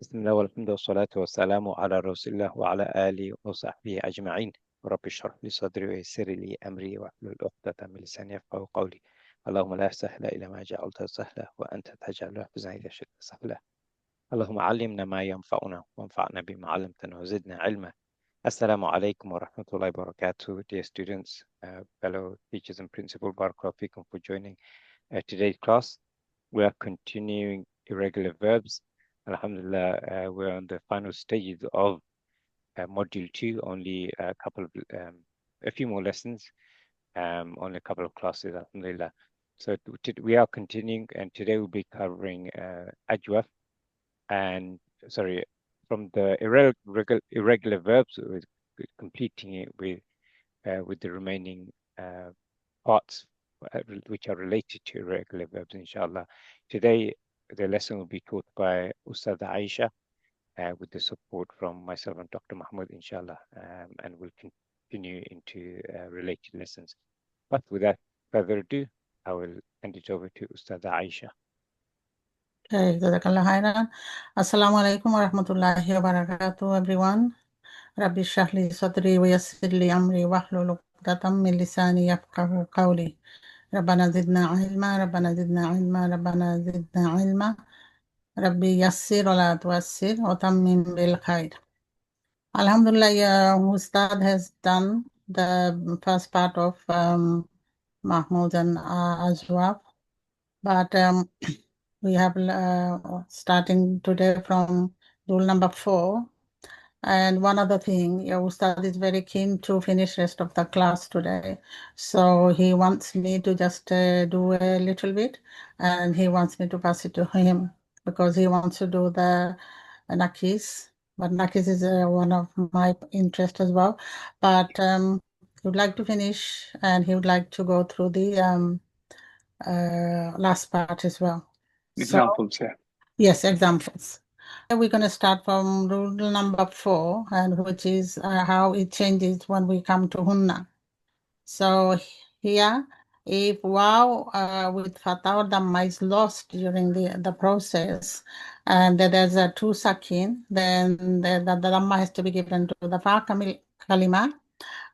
بسم الله والحمد والصلاة والسلام على رسول الله وعلى آله وصحبه أجمعين. رب اشرح لي صدري ويسر لي أمري واحلل عقدة من لساني يفقهوا قولي. اللهم لا سهل إلا ما جعلته سهلا وأنت تجعل الحزن إذا شئت سهلا. اللهم علمنا ما ينفعنا وانفعنا بما علمتنا وزدنا علما. Assalamu alaikum wa rahmatullahi wa barakatuh, dear students, fellow teachers and principal. Barakallahu fikum for joining today's class. We are continuing irregular verbs. Alhamdulillah, we're on the final stages of module 2, only a few more lessons, only a couple of classes, alhamdulillah. So we are continuing, and today we'll be covering ajwaf, and sorry, from the irregular verbs, with completing it with the remaining parts which are related to irregular verbs, inshallah. Today, the lesson will be taught by Ustad Aisha with the support from myself and Dr. Mahmoud, inshallah, and we'll continue into related lessons. But without further ado, I will hand it over to Ustad Aisha. Okay, Jazakallah khairan. Assalamu alaikum wa rahmatullahi wa barakatuh, everyone. Rabbi shrah li sadri wa yassir li amri wahlul 'uqdatam min lisani yafqahu qawli. Rabbana zidna ilma, Rabbana zidna ilma, Rabbana zidna ilma. Rabbi yassir wa la tuassir wa tammim bil khair. Alhamdulillah, Ustad has done the first part of Mahmoud and Azwab, but we have starting today from rule number 4. And one other thing, Ustad is very keen to finish rest of the class today. So he wants me to just do a little bit, and he wants me to pass it to him because he wants to do the Nakis. But Nakis is one of my interest as well. But he would like to finish, and he would like to go through the last part as well. Examples, yeah. Yes, examples. We're going to start from rule number 4, and which is how it changes when we come to hunna. So here, if waw with fatha or dhamma is lost during the process, and there's a two sakin, then the dhamma has to be given to the fa kalima,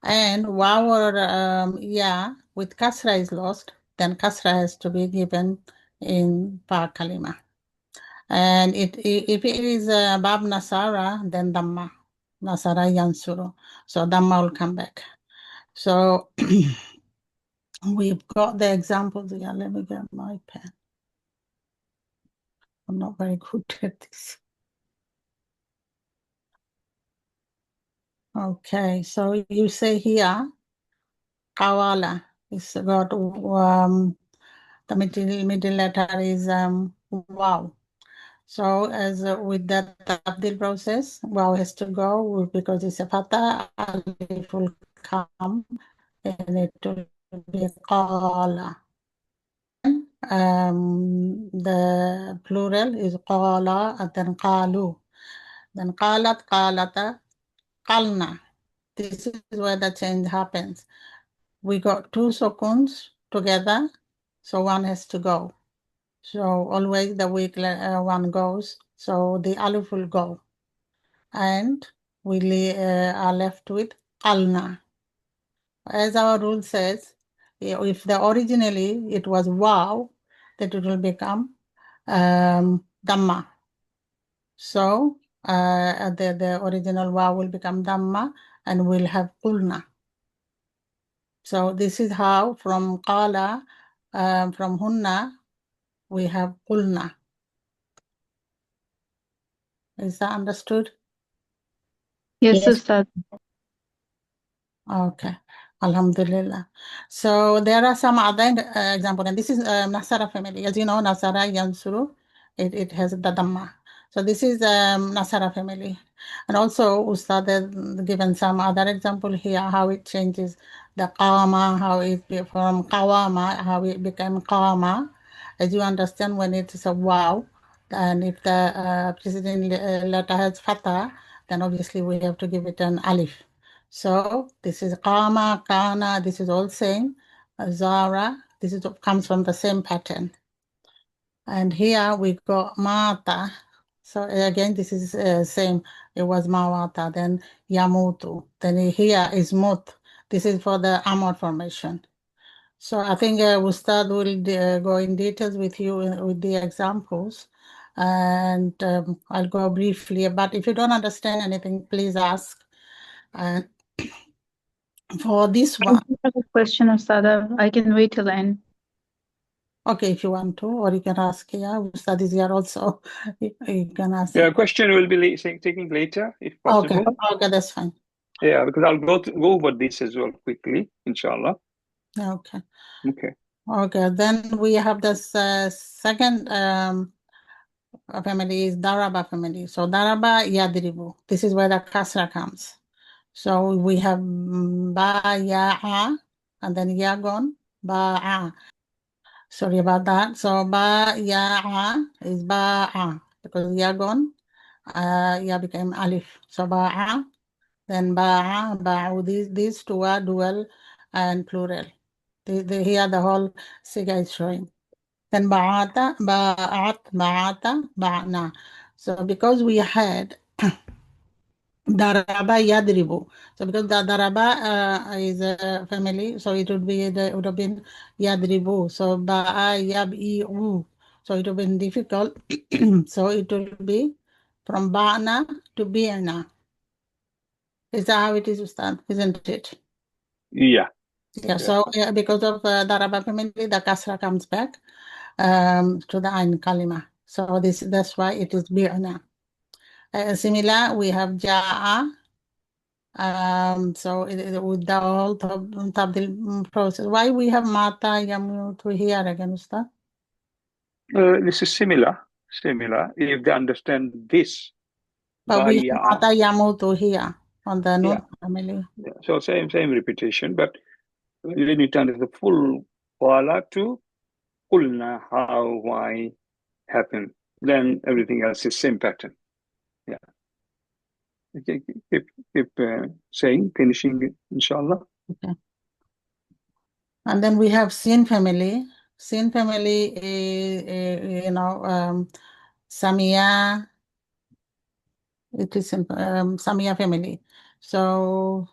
and waw or ya with kasra is lost, then kasra has to be given in fa kalima. And if it is Bab Nasara, then Dhamma. Nasara Yansuru. So Dhamma will come back. So we've got the examples here. Let me get my pen. I'm not very good at this. Okay, so you say here, Kawala is got the middle letter is wow. So as with that tabdil process, waw has to go because it's a fatha, alif will come and it will be qala. The plural is qala and then qalu. Then qalat, qalata, qalna. This is where the change happens. We got two sukuns together, so one has to go. So always the weak one goes, so the alif will go. And we are left with qalna. As our rule says, if the originally it was waw, that it will become dhamma. So the original waw will become dhamma and we'll have qulna. So this is how from qala, from hunna, we have qulna. Is that understood? Yes, Ustad. Okay, Alhamdulillah. So there are some other examples, and this is Nasara family. As you know, Nasara Yansuru, it has the Dhamma. So this is Nasara family. And also Ustad has given some other example here, how it changes the Qama, how it from Qawama, how it became Qama. As you understand, when it is a wow, and if the preceding letter has Fatha, then obviously we have to give it an Alif. So this is Qama, Kana, this is all same. Zara, this is comes from the same pattern. And here we got Mata. So again, this is same. It was mawata, then yamutu. Then here is mut. This is for the amor formation. So I think Ustad will go in details with you with the examples, and I'll go briefly. But if you don't understand anything, please ask. And for this I one, have a question, Ustada. I can wait till the end. okay, if you want to, or you can ask here. Ustad is here also. You can ask. Yeah, question will be taking later, if Okay, possible. okay, that's fine. Yeah, because I'll go over this as well quickly, inshallah. Okay. Okay. Okay, then we have this second family is Daraba family. So Daraba Yadribu. This is where the kasra comes. So we have ba ya and then yagon ba. Sorry about that. So ba ya is ba because yagon ya became alif. So ba then ba ba'u. These two are dual and plural. Here the whole siga is showing. Then ba'ata, ba'na. So because we had daraba yadribu. So because the daraba is a family, so it would have been yadribu. So ba'a yab'i'u. So it would have been difficult. So it will be from ba'na to bi'na. Is that how it is, Ustad? Isn't it? Yeah. Yeah, so because of Daraba family, the kasra comes back to the Ain Kalima. So that's why it is bi'na. Similar, we have Ja'a. So with the whole tabdil process. Why we have Mata Yamutu here again, Ustad? This is similar. If they understand this. But we have Baya. Mata Yamutu here on the Nun Yeah. family. Yeah. So same repetition, but you need to understand the full wala to kulna, how, why, happen. Then everything else is same pattern. Yeah. Okay, keep saying, finishing it, inshallah. Okay. And then we have Sin family. Sin family is, Samia. It is Samia family. So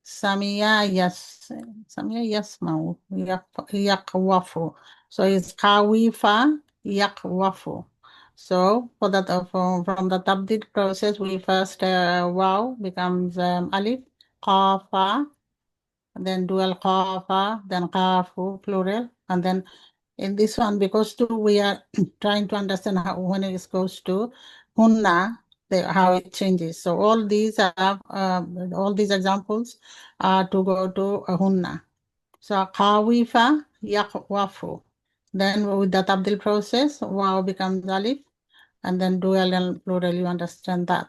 Samia yasmau yakwafu. So it's kawifa yakwafu. So for that from the tabdid process, we first wow becomes alif, qafa, then dual qafa, then qafu plural, and then in this one, because we are trying to understand how when it goes to hunna, how it changes. So all these examples are to go to hunna. So qawifa yaqwafu. Then with the tabdil process, wow becomes alif, and then dual and plural. You understand that.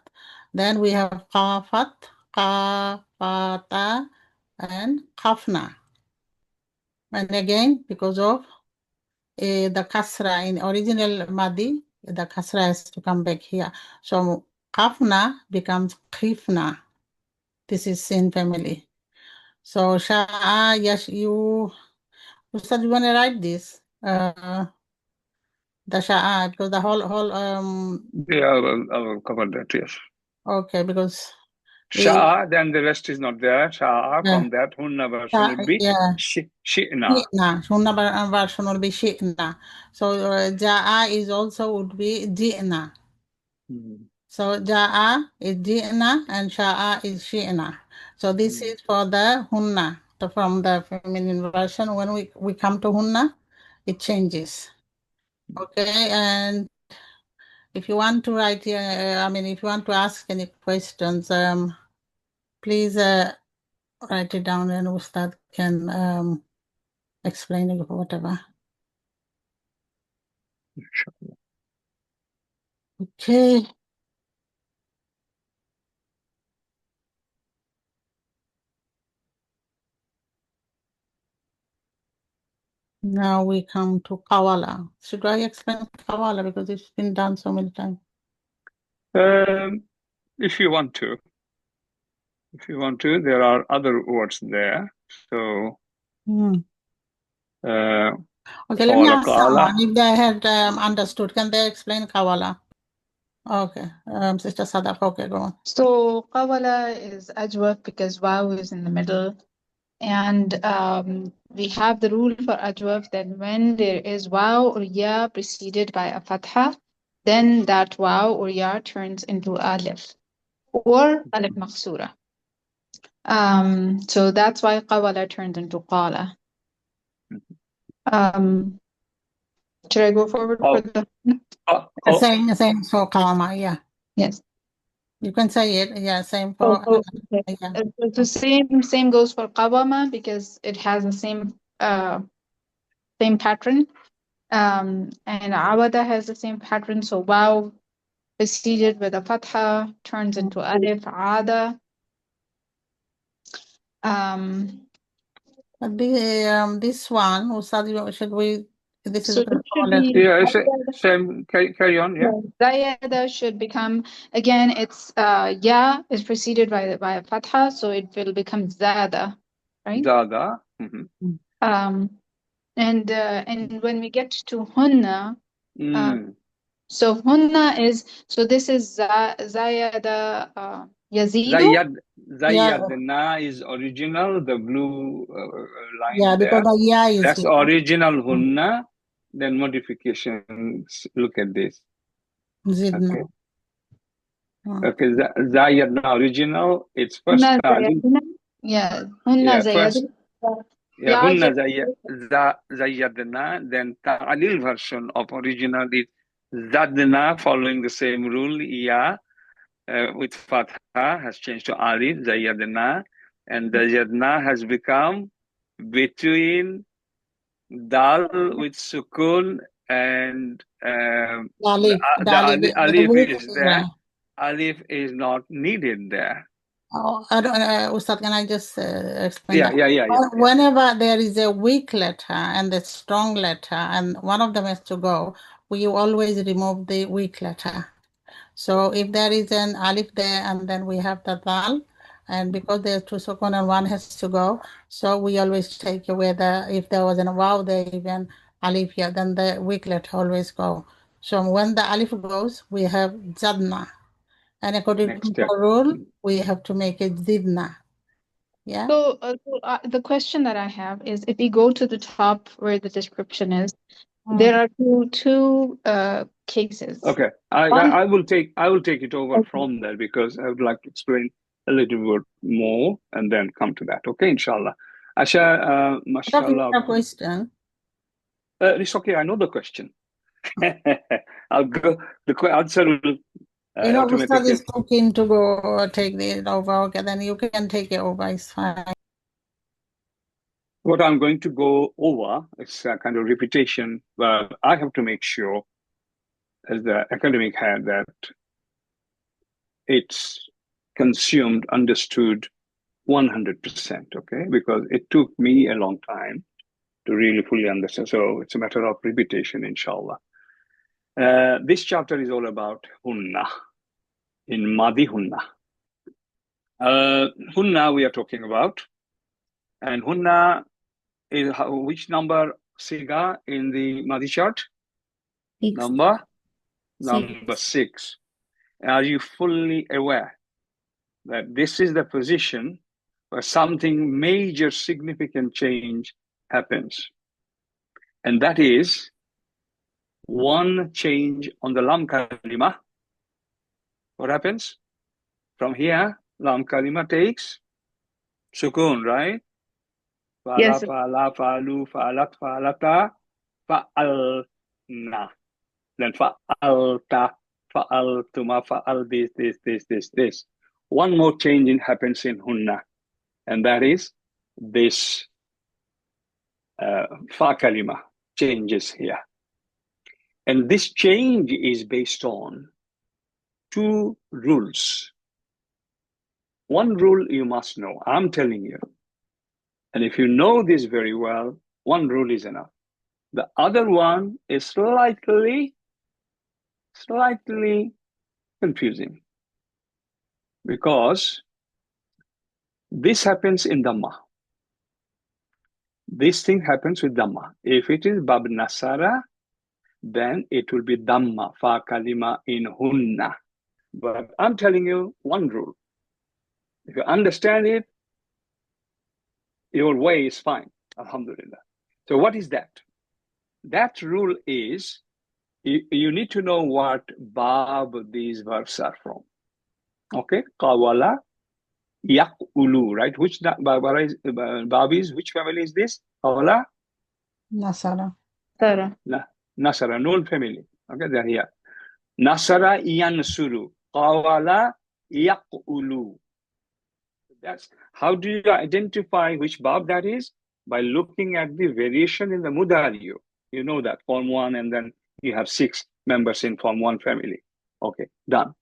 Then we have qafat, qafata, and qafna. And again, because of the kasra in original madi, the kasra has to come back here. So kafna becomes khifna. This is sin family. So sha'a, yes, Ustad, you want to write this? The sha'a, because the whole Yeah, I will cover that, yes. okay, because Sha'a, then the rest is not there. Sha'a, yeah, from that, hunna version would be yeah. shi'na. Shi'na. Hunna version will be shi'na. So ja'a is also would be ji'na. So ja'a is ji'na and sha'a is shi'na. So this is for the hunna. From the feminine version, when we come to hunna, it changes. Okay, and if you want to write, if you want to ask any questions, please write it down and Ustad can explain it or whatever. Okay. Now we come to Kawala. Should I explain Kawala because it's been done so many times? If you want to, there are other words there. So, okay, let me ask someone if they had understood. Can they explain Kawala? Okay. Sister Sadaf, okay, go on. So qawala is ajwaf because waw is in the middle. And we have the rule for ajwaf that when there is waw or ya preceded by a fatha, then that waw or ya turns into alif or alif maqsura. So that's why qawala turns into qala. Should I go forward for the? Same for Kalama, yeah. Yes. You can say it, yeah, same Oh, for okay. yeah. The same goes for qawama because it has the same pattern. And awada has the same pattern. So waw preceded with a fatha turns into alif, ada. But this one, Ustad, should we? This is So this should be Yeah, same. Carry on. Yeah. Zayada should become again. It's ya is preceded by a fatha, so it will become zada, right? Zada. And when we get to hunna, so hunna is this is zayada yazidu. Zayyadna is original. The blue line Yeah, there. because the ya is That's here. original hunna. Then modifications. Look at this. Zidna. Okay. Zayyadna original. It's first Hunna ta'lil. zayadna. Yeah, hunna Yeah, first. zayadna. Yeah, hunna zayyadna. Then ta'lil version of original is zadna, following the same rule. Yeah. With fatha has changed to alif, zayyadna, and the yadna has become between dal with sukun and Alif. the alif is there. Yeah. Alif is not needed there. Oh, I don't, Ustad, can I just explain that? Yeah. Whenever there is a weak letter and a strong letter, and one of them has to go, we always remove the weak letter. So if there is an alif there and then we have the dal, and because there's two sukun and one has to go, so we always take away if there was a waw there, even alif here, then the weak letter always go. So when the alif goes, we have zadna. And according to the rule, we have to make it zidna. Yeah. So the question that I have is, if we go to the top where the description is, there are two cases. Okay, I will take it over from there because I would like to explain a little bit more and then come to that. Okay, inshallah. Asha, mashallah. Question. It's okay. I know the question. I'll go. The answer will Ustad is talking to go take it over. Okay, then you can take it over. It's fine. What I'm going to go over is a kind of repetition, but I have to make sure, as the academic head, that it's consumed, understood 100%. Okay, because it took me a long time to really fully understand. So it's a matter of repetition, inshallah. This chapter is all about hunna, in Madi hunna. Hunna we are talking about, and hunna is which number siga in the Madi chart? Number 6. Are you fully aware that this is the position where something major, significant change happens? And that is one change on the lam kalima. What happens? From here, lam kalima takes sukun, right? Fa'ala, Yes. fa'ala, fa'alu, fa'alat, fa'alata, fa'alna. Then fa'alta, fa'altuma, fa'al this. One more change happens in hunna, and that is this fa kalima changes here. And this change is based on 2 rules. One rule you must know, I'm telling you. And if you know this very well, one rule is enough. The other one is slightly confusing, because this happens in Dhamma. This thing happens with Dhamma. If it is Bab Nasara, then it will be Dhamma, fa kalima in hunna. But I'm telling you one rule. If you understand it, your way is fine. Alhamdulillah. So what is that? That rule is you need to know what bab these verbs are from. Okay? Qawala, yaqulu, right? Which bab is, which family is this? Qawala? Nasara. Sarah. Nasara, known family. Okay, they're here. Nasara yansuru. Qawala yaqulu. That's how do you identify which bab that is? By looking at the variation in the mudariyo. You know that form 1, and then you have 6 members in form 1 family. Okay, done.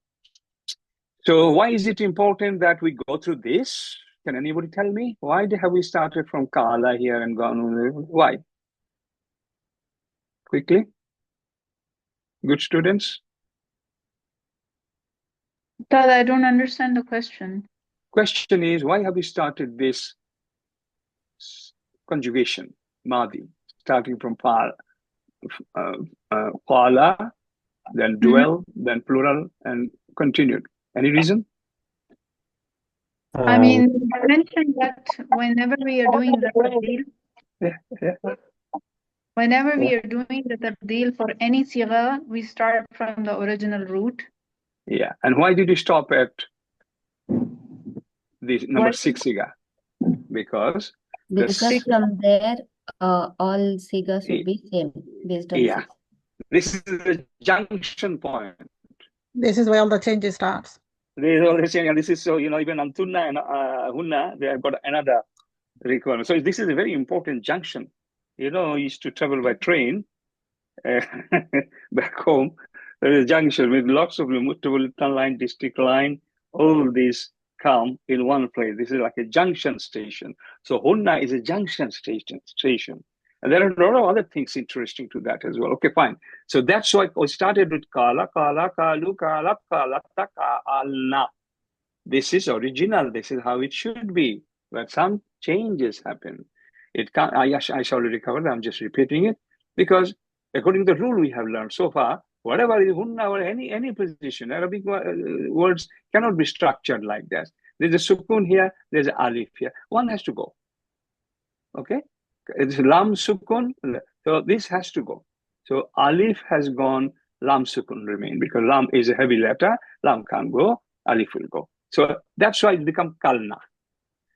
So why is it important that we go through this? Can anybody tell me? Why have we started from Kala here and gone? Why? Quickly. Good students. Todd, I don't understand the question. Question is, why have we started this conjugation, Madi, starting from Qala, then dual, then plural, and continued? Any reason? I mean, I mentioned that whenever we are doing the tabdeel, whenever we are doing the tabdeel for any sigha, we start from the original root. Yeah. And why did you stop at the number Why? 6 sigha? Because from there, all sigas would be same based on yeah, this is the junction point. This is where all the changes starts. This is so, even on Tunna and Hunna, they have got another requirement. So this is a very important junction. I used to travel by train back home. There is a junction with lots of metropolitan line, district line, all these come in one place. This is like a junction station. So Hunna is a junction station. And there are a lot of other things interesting to that as well. Okay, fine. So that's why we started with Kala, Kalu, Kala, Ka'alna. This is original. This is how it should be. But some changes happen. It can't. I already covered. I'm just repeating it because according to the rule we have learned so far, whatever is hunna or any position, Arabic words cannot be structured like that. There's a sukun here. There's an alif here. One has to go. Okay, it's lam sukun. So this has to go. So alif has gone. Lam sukun remain because lam is a heavy letter. Lam can't go. Alif will go. So that's why it becomes kalna.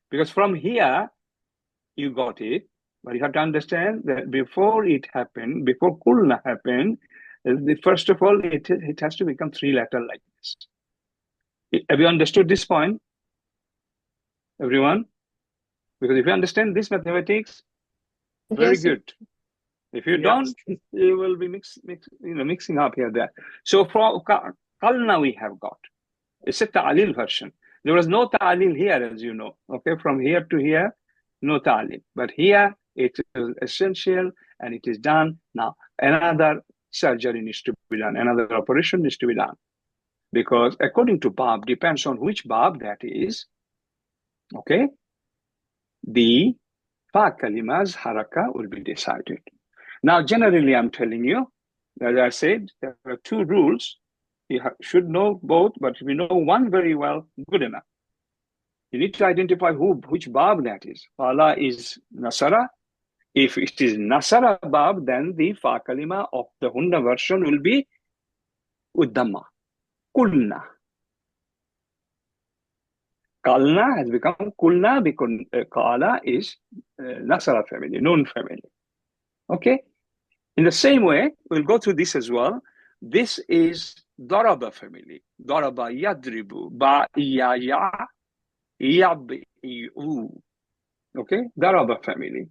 Because from here, you got it. But you have to understand that before it happened, before kulna happened, first of all, it has to become 3-letter like this. Have you understood this point? Everyone? Because if you understand this mathematics, very Yes. good. If you don't, you will be mixing up here there. So for kalna we have got. It's a ta'lil version. There was no ta'lil here, as you know. Okay, from here to here, no ta'lil. But here, it is essential and it is done. Now, another surgery needs to be done. Another operation needs to be done. Because according to Bab, depends on which Bab that is. Okay, the fa kalima's haraka will be decided. Now, generally, I'm telling you, as I said, there are 2 rules. You should know both, but if you know one very well, good enough. You need to identify which bab that is. Qala is Nasara. If it is Nasara bab, then the fa kalima of the Hunna version will be Uddama. Kulna. Kalna has become Kulna because Qala is Nasara family, known family. Okay? In the same way, we'll go through this as well. This is Daraba family. Daraba yadribu. Ba ya ya. Yabi'u. Okay, Daraba family.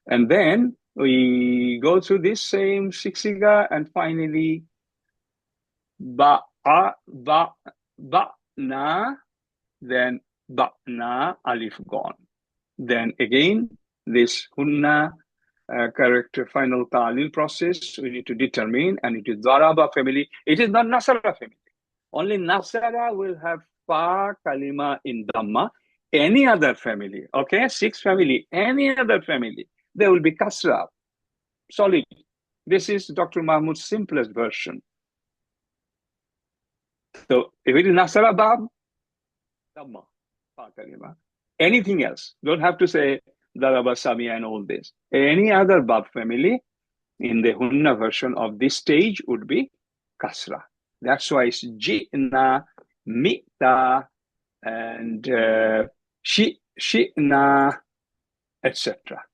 And then we go through this same sixiga and finally ba'a, ba'na, then ba'na, alif gone. Then again, this hunna character final ta'lil process, we need to determine, and it is Daraba family. It is not Nasara family. Only Nasara will have fa kalima in Dhamma. Any other family, okay, 6 family, any other family, there will be kasra, solid. This is Dr. Mahmood's simplest version. So if it is Nasara Bab, Dhamma, Fa Kalima. Anything else, don't have to say Daraba, Samia and all this. Any other Bab family in the Hunna version of this stage would be Kasra. That's why it's Ji'na, Mi'ta, and Shi'na, etc.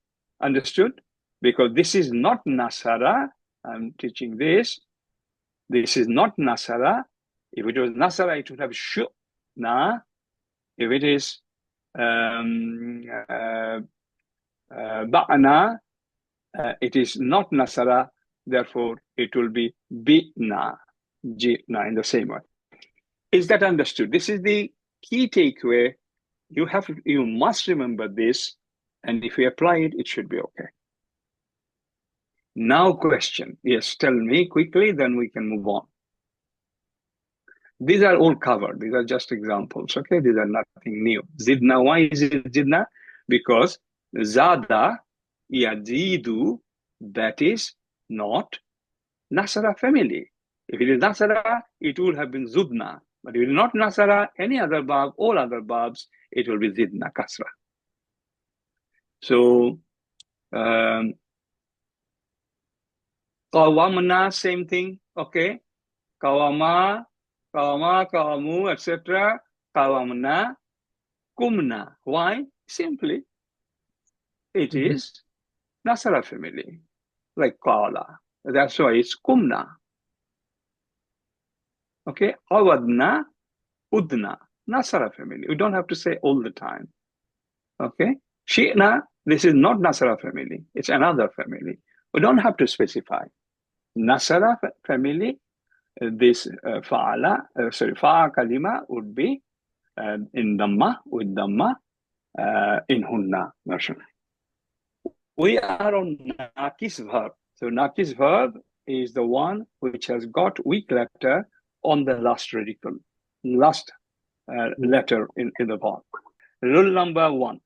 Understood? Because this is not Nasara. I'm teaching this. This is not Nasara. If it was Nasara, it would have Shu'na. If it is Ba'na, it is not Nasara, therefore it will be Bi'na, Ji'na in the same way. Is that understood? This is the key takeaway. You must remember this, and if you apply it, it should be okay. Now question. Yes, tell me quickly, then we can move on. These are all covered. These are just examples, okay? These are nothing new. Zidna, why is it Zidna? Because Zada, Yazidu, that is not Nasara family. If it is Nasara, it would have been Zudna. But if it is not Nasara, any other Bab, all other Babs, it will be Zidna, Kasra. So, Qawamna, same thing, okay? Qawama, Qawamu, etc. Qawamna, Kumna. Why? Simply, it is Nasara family, like Qala. That's why it's Kumna. Okay? Awadna, Udna, Nasara family. We don't have to say all the time. Okay? Shi'na, this is not Nasara family. It's another family. We don't have to specify. Nasara family, this Fa'a kalima would be in Dhamma, with Dhamma, in Hunna version. We are on Nakis verb. So Nakis verb is the one which has got weak letter on the last radical, last letter in the verb. Rule number 1.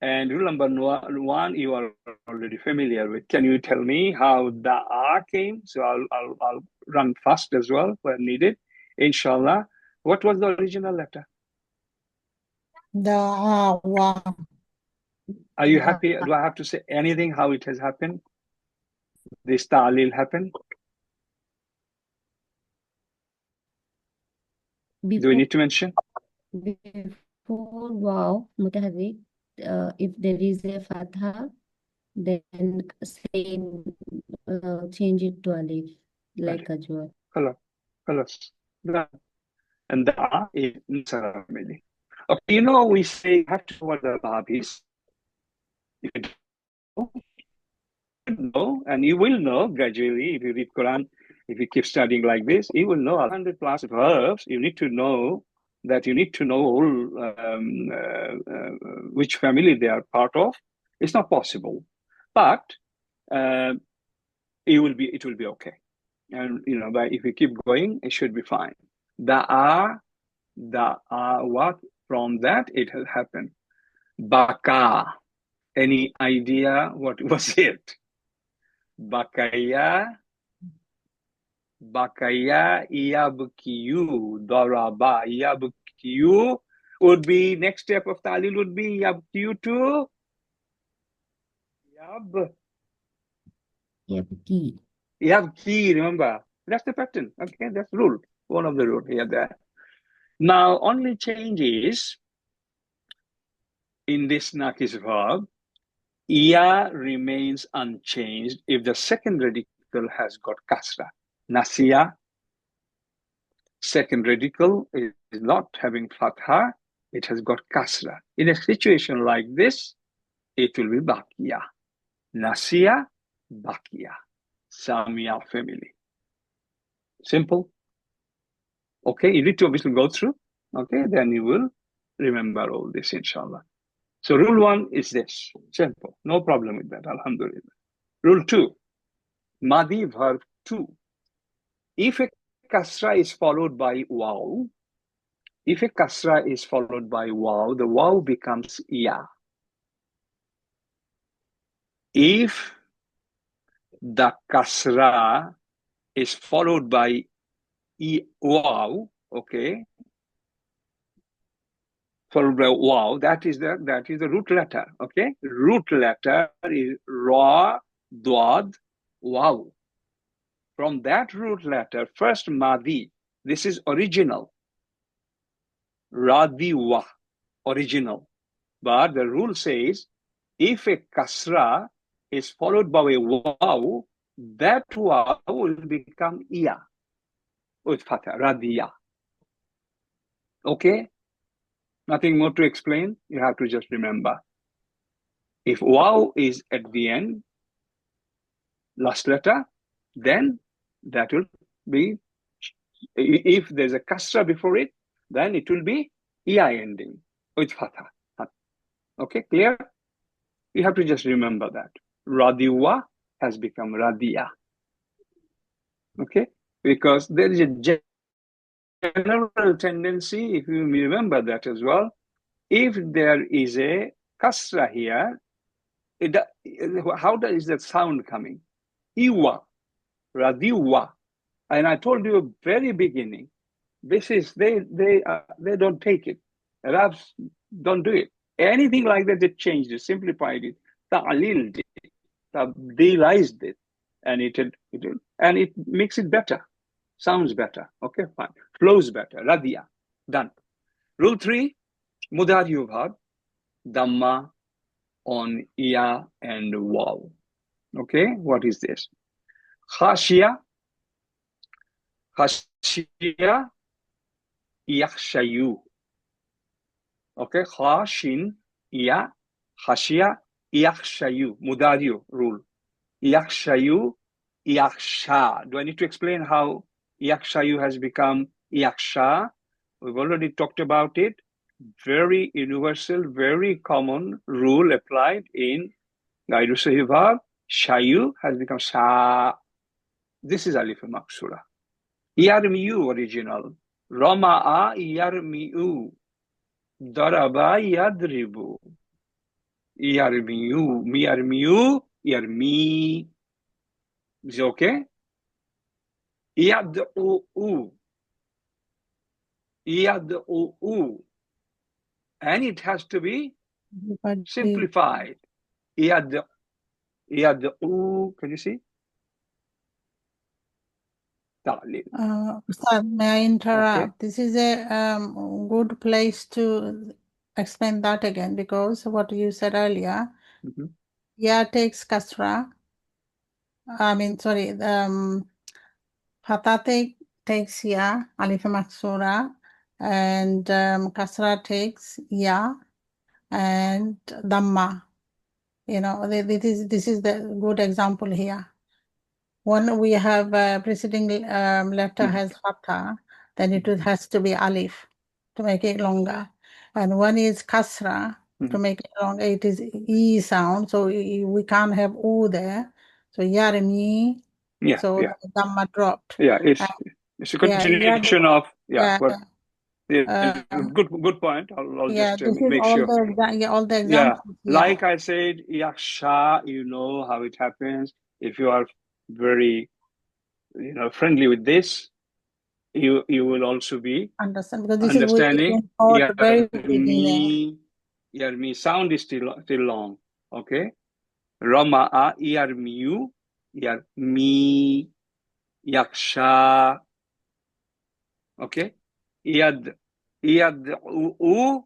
And rule number 1, you are already familiar with. Can you tell me how da'a came? So I'll run fast as well where needed. Inshallah. What was the original letter? Da'awa. Are you happy? Do I have to say anything how it has happened? This ta'lil happened? Do we need to mention? Before wow, mutaharrik, if there is a fatha, then same change it to alif, like ajwa. Colors. And da'a is Nasara family. Okay, you know, we say you have to know what the Bab is. If you don't know, and you will know gradually if you read Quran, if you keep studying like this, you will know 100 plus verbs. You need to know that you need to know all which family they are part of. It's not possible, but it will be okay. And you know, but if you keep going, it should be fine. What from that it has happened. Baka. Any idea what was it? Bakaya yabkiyu. Daraba yabkiyu would be, next step of talil would be yabkiyu to yabki. Remember, that's the pattern. Okay, that's rule. One of the rule here there. Now, only change is in this nakis verb, iya remains unchanged if the second radical has got kasra. Nasiya, second radical is not having fatha, it has got kasra. In a situation like this, it will be bakiya. Nasiya, bakiya. Samia family. Simple. Okay, you need to obviously go through. Okay, then you will remember all this, inshallah. So rule 1 is this. Simple. No problem with that, alhamdulillah. Rule 2. Madi verb 2. If a kasra is followed by waw, the waw becomes ya. If the kasra is followed by wow, okay, followed by wow. That is the root letter, okay. Root letter is ra, dwad, wow. From that root letter, first madi. This is original. Radi wa, original. But the rule says, if a kasra is followed by a waw, that waw will become iya with fatha, radiya. Okay? Nothing more to explain. You have to just remember. If waw is at the end, last letter, then that will be, if there's a kasra before it, then it will be iya ending with fatha. Okay, clear? You have to just remember that. Radiwa has become radiya. Okay? Because there is a general tendency, if you remember that as well, if there is a kasra here, how is that sound coming? Iwa, radiwa. And I told you at the very beginning, this is, they don't take it. Arabs don't do it. Anything like that, they changed it, simplified it, ta'liled it, tabdilized it, and it makes it better. Sounds better. Okay, fine. Flows better. Radia. Done. Rule 3, mudari verb, dhamma on ya and waw. Okay, what is this? Khashia, yakhshayu. Okay, khashin, ya, khashia, yakhshayu. Mudari rule. Yakhshayu, yakhsha. Do I need to explain how yakhshayu has become yakhsha? We've already talked about it. Very universal, very common rule applied in Gaidu Sahih verb. Shayu has become sha. This is alif maksura. Yarmiyu original. Rama'a yarmiyu. Daraba yadribu. Yarmiyu. Yarmiyu. Yarmi. Is it okay? Yad'u. Yad'u. And it has to be simplified. Yad'u. Can you see? Ustad, may I interrupt? Okay. This is a good place to explain that again, because what you said earlier, ya takes kasra. Fatha takes ya, alif maksura, and kasra takes ya, and dhamma. You know, this is the good example here. When we have preceding letter has fatha, then it has to be alif to make it longer. And when is kasra, to make it longer, it is e sound, so we can't have o there. So yarmi, so the dhamma dropped. Yeah, it's a continuation of good point. I'll just make sure. All the examples. Like I said, yaksha, you know how it happens. If you are very, friendly with this, you will also be because this understanding. is very beginning. Yarmi sound is still long. Okay, Rama'a yarmiyu, yarmi, yaksha. Okay, yad'u. Yad'u.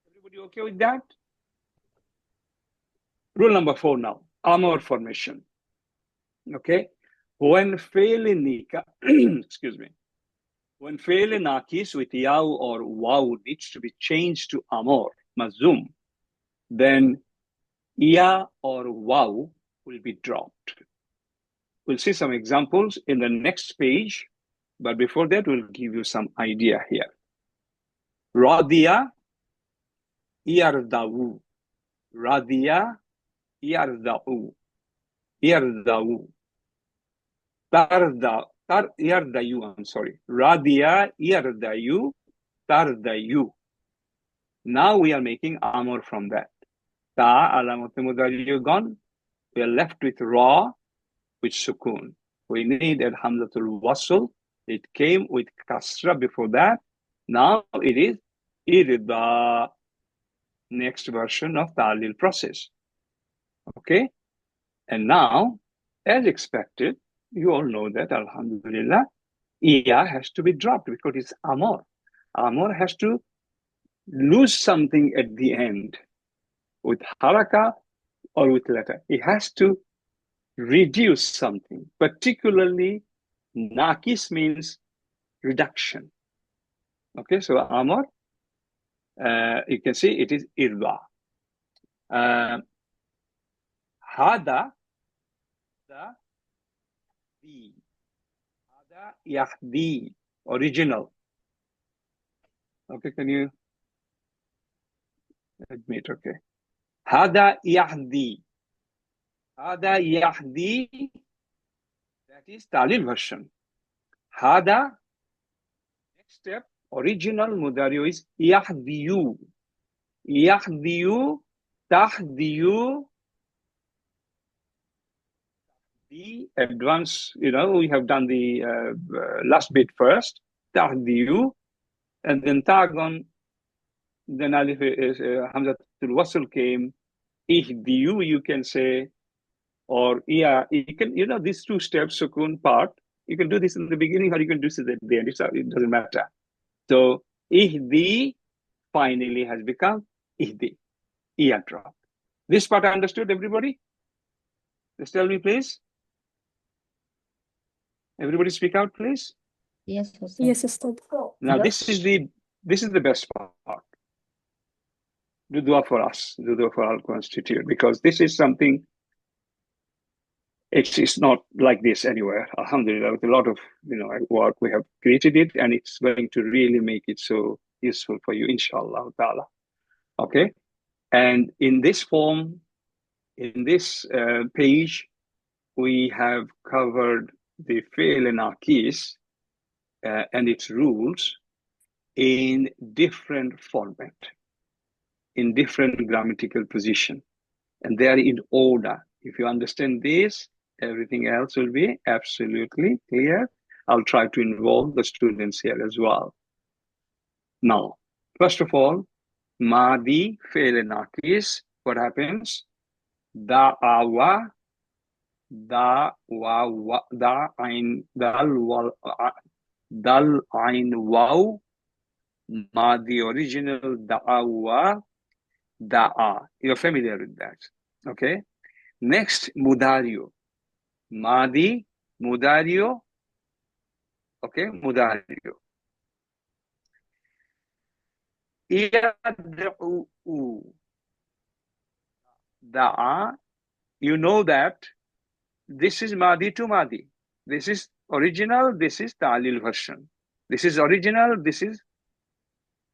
Everybody okay with that? Rule number 4 now, amar formation. Okay, when fail in nika, excuse me, when fail in akis with yaw or waw needs to be changed to amar, mazum, then ya or waw will be dropped. We'll see some examples in the next page, but before that, we'll give you some idea here. Radiya, yarda'u. Radiya, yarda'u. Yarda'u. Yardayu, I'm sorry. Radiya, yardayu, tardayu. Now we are making amar from that. Ta alamat mudari gone. We are left with ra with sukun. We need al hamzatul wasl. It came with kasra before that. Now it is irda, next version of ta'lil process. Okay? And now, as expected, you all know that, alhamdulillah, iya has to be dropped because it's amor. Amor has to lose something at the end with haraka or with letter. It has to reduce something. Particularly, nakis means reduction. Okay, so amor, you can see it is irda. Hada, the hada yahdi, original. Okay, can you admit? Okay. Hada yahdi. Hada yahdi, that is Talil version. Hada, next step, original Mudario is yahdiyu. Yahdiyu, tahdiyu. The advance, we have done the last bit first. Tahdiyu. And then tagon, then alif hamzatul wasl came. Ihdiyu, you can say, or yeah, you can, these two steps, sukun part, you can do this in the beginning or you can do this at the end. It doesn't matter. So ihdi finally has become ihdi, iya drop. This part I understood, everybody? Just tell me, please. Everybody speak out, please. Yes, Ustad. Yes, Ustad. Now this is the best part. Do dua for us, do dua for our constitute, because this is something. It's not like this anywhere. Alhamdulillah, with a lot of work, we have created it, and it's going to really make it so useful for you, inshallah ta'ala. Okay, and in this form, in this page, we have covered the fi'l and akis and its rules in different format, in different grammatical position, and they are in order. If you understand this, everything else will be absolutely clear. I'll try to involve the students here as well. Now, first of all, Madi, Fi'l Naqis, what happens? Da'awa, da'wa, da'ain, dal, ain, waw, Madi original, da'awa, da'a. You're familiar with that, okay? Next, Mudario. Madi, Mudario, okay, Mudario. Yad'u, da'a, you know that this is Madi to Madi. This is original, this is Ta'lil version. This is original, this is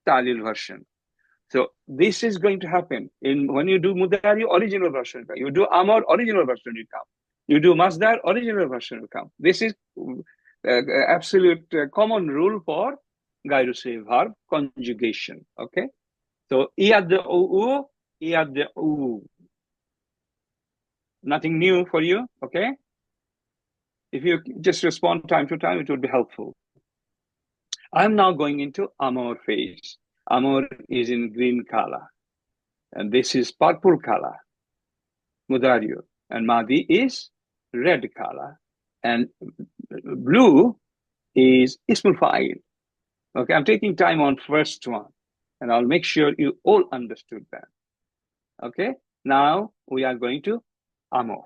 Ta'lil version. So this is going to happen when you do Mudari, original version. You do Amar, original version will come. You do Masdar, original version will come. This is absolute common rule for Gairu verb conjugation. Okay. So Iyad'u, Iyad'u. Nothing new for you. Okay. If you just respond time to time, it would be helpful. I'm now going into Amar phase. Amar is in green color, and this is purple color, Mudario, and Madi is red color, and blue is Ismul Fa'il. Okay, I'm taking time on first one, and I'll make sure you all understood that. Okay, now we are going to Amar.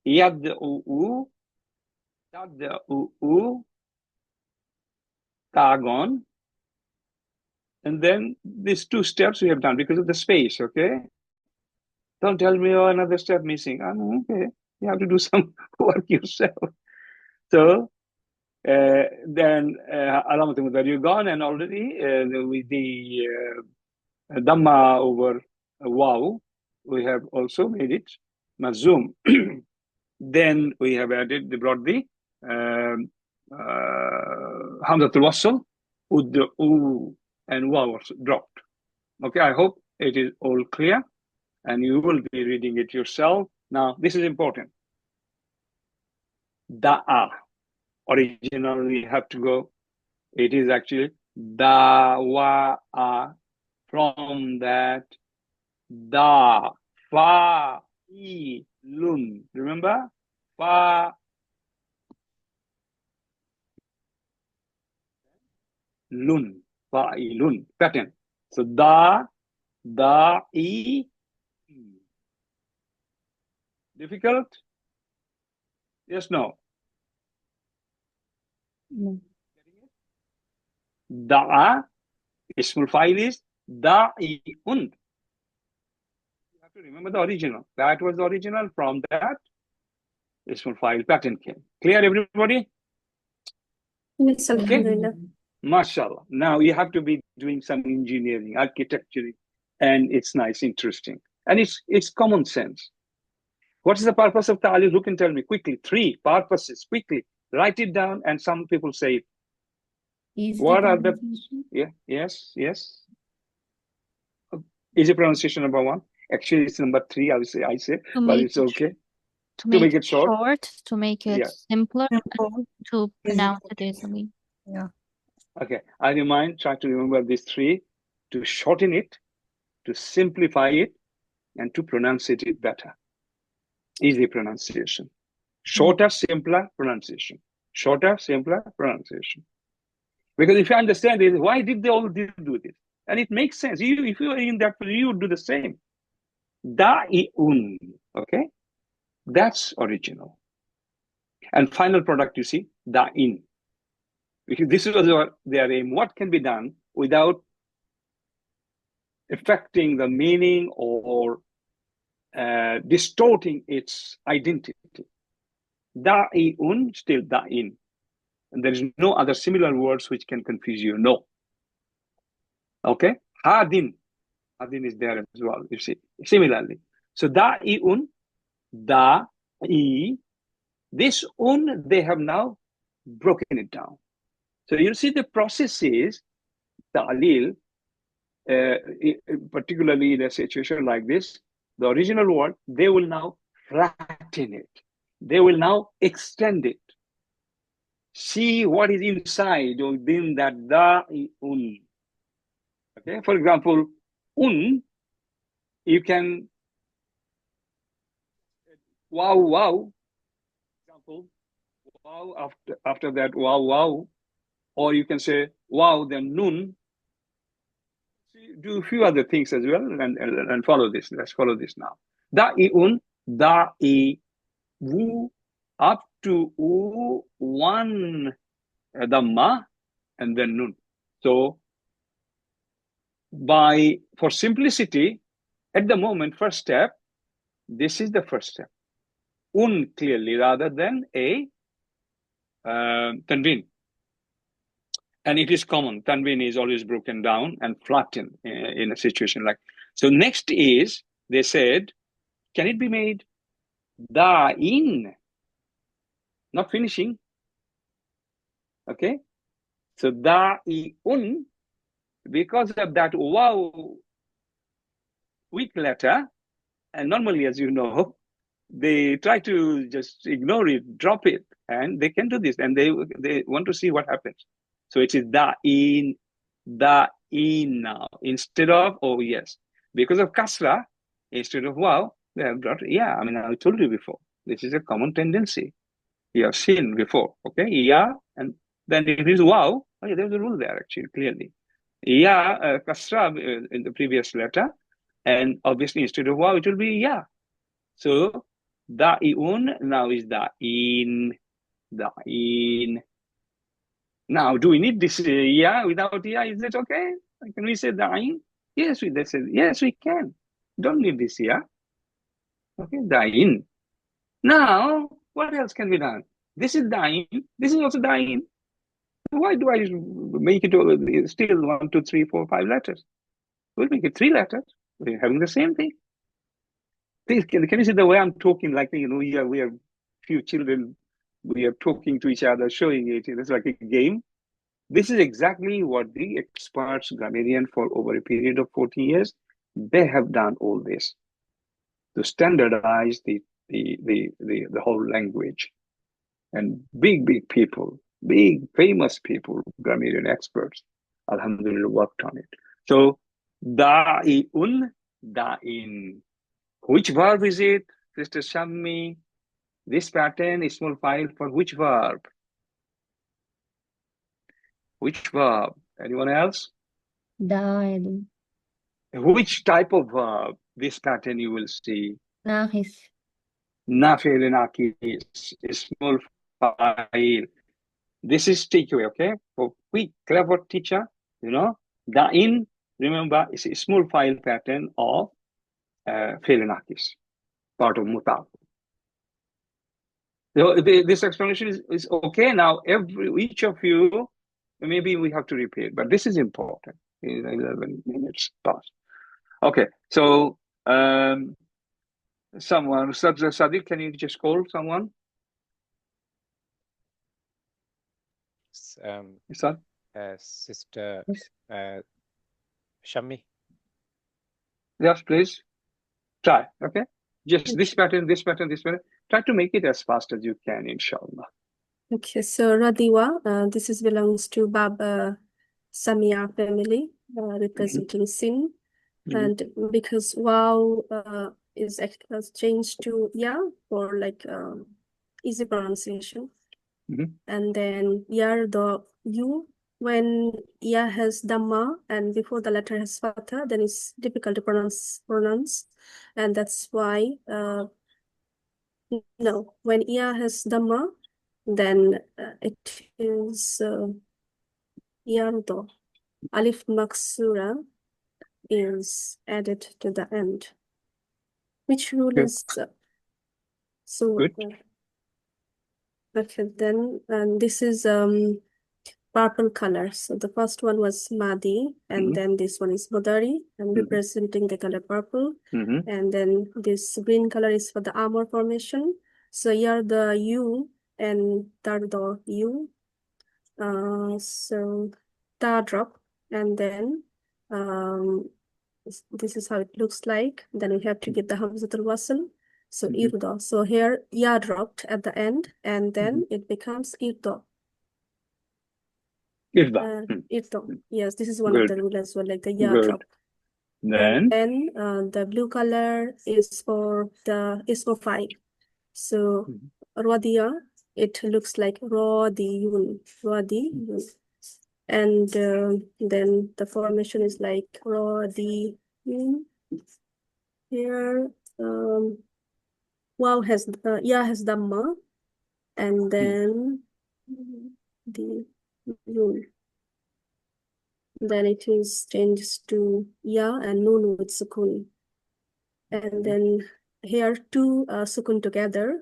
Yad'u, tad'u, tagon. And then these two steps we have done because of the space, okay? Don't tell me, oh, another step missing. Okay, you have to do some work yourself. So then Alamat Mudari gone, and already with the Dhamma over Waw, we have also made it Mazum. Then we have brought the Hamzatul Wasl, Ud'u, and Waw was dropped. Okay, I hope it is all clear. and you will be reading it yourself. Now, this is important. Da'a. Originally, we have to go. It is actually dawa'a. From that, da, fa, I, lun. Remember? Fa, lun. Fa, I, lun. Pattern. So da, I. Difficult? Yes, no. No. Da'a, ismul fa'il is da'i'un. You have to remember the original. That was the original. From that, ismul fa'il pattern came. Clear, everybody? Yes, Alhamdulillah. MashaAllah. Now you have to be doing some engineering, architecture, and it's nice, interesting. And it's common sense. What is the purpose of ta'lil? Who can tell me quickly? 3 purposes, quickly. Write it down, and some people say it. Easy What are the... pronunciation. Yes. Easy pronunciation, number 1. Actually, it's number 3, I say, but it's okay. To make it short. to make it Yeah. simpler, Simple. to pronounce it easily. Yeah. Okay, try to remember these 3, to shorten it, to simplify it, and to pronounce it better. Easy pronunciation. Shorter, simpler pronunciation. Shorter, simpler pronunciation. Because if you understand it, why did they all do this? And it makes sense. If you are in that, you would do the same. Da'i'un. Okay? That's original. And final product, you see, da'in. Because this is their aim. What can be done without affecting the meaning or distorting its identity? Da'i'un, still da'in. And there is no other similar words which can confuse you. No. Okay? Hadin. Hadin is there as well, you see. Similarly. So da'i'un, da'i. This un, they have now broken it down. So you see the process is ta'lil, particularly in a situation like this, the original word, they will now flatten it. They will now extend it. See what is inside within that da'i'un. Okay, for example, you can wow. For example, wow after that wow, or you can say wow then nun. Do a few other things as well and follow this. Let's follow this now. Da'i'un, da'i, wu, up to u, 1 dhamma, and then nun. So for simplicity, at the moment, first step, this is the first step. Clearly, rather than a tanween. And it is common. Tanween is always broken down and flattened in a situation like. So next is, they said, can it be made da'in? Not finishing. Okay. So da'i'un, because of that wow weak letter, and normally, as you know, they try to just ignore it, drop it, and they can do this, and they want to see what happens. So it is da'in now, instead of, yes. Because of kasra, instead of wow, they have brought, I told you before, this is a common tendency. You have seen before, okay? And then if it is wow, there's a rule there actually, clearly. Kasra in the previous letter, and obviously instead of wow, it will be So da'i'un now is da'in. Now, do we need this without is it okay? Can we say da'in? Yes, they said, yes, we can. Don't need this Okay, da'in. Now, what else can be done? This is da'in. This is also da'in. Why do I make it still 1, 2, 3, 4, 5 letters? We'll make it 3 letters. We're having the same thing. Please, can you see the way I'm talking? Like, we are few children. We are talking to each other, showing it. It's like a game. This is exactly what the experts, grammarian, for over a period of 40 years, they have done all this. to standardize the whole language. And big people, big famous people, grammarian experts, alhamdulillah, worked on it. So da'i'un, da'in. Which verb is it, Sister Shammi? This pattern is small file for which verb? Which verb? Anyone else? Da'in. Which type of verb? This pattern you will see. Nahis. Nafil is small file. This is takeaway, okay? For quick, clever teacher, you know, da'in, remember, is a small file pattern of Felinakis, part of mutab. So this explanation is okay. Now, each of you, maybe we have to repeat, but this is important. 11 minutes past. Okay, so someone, Sadiq, can you just call someone? Sister Shammi. Yes, please. Try, okay? Just this pattern, this pattern, this pattern. Try to make it as fast as you can, inshallah. Okay, so Radiwa, this is belongs to Bab Samia family, representing Sin. And because Wow is changed to Ya for like easy pronunciation. And then Ya, the U, when Ya has Dhamma and before the letter has Fatha, then it's difficult to pronounce. And that's why, no, when Ya has Dhamma, then it is Yardo. Alif Maksura is added to the end. Which rule is so good? Okay, then and this is purple color. So the first one was Madi, and then this one is Bodari, and representing the color purple. And then this green color is for the armor formation. So here the U and Tardo U. So ta drop, and then this is how it looks like. Then we have to get the Hamzatul Wasl. So irda. So here ya dropped at the end, and then it becomes irda. Irda. Irda. Yes, this is one of the rules as well, like the ya drop. Then the blue color is for 5. So Radia, it looks like Radiyun. And then the formation is like Radiyun. Here, Wow has Ya has Dhamma, and then the Yun. Then it is changed to Ya and Nun with Sukun. And then here two Sukun together.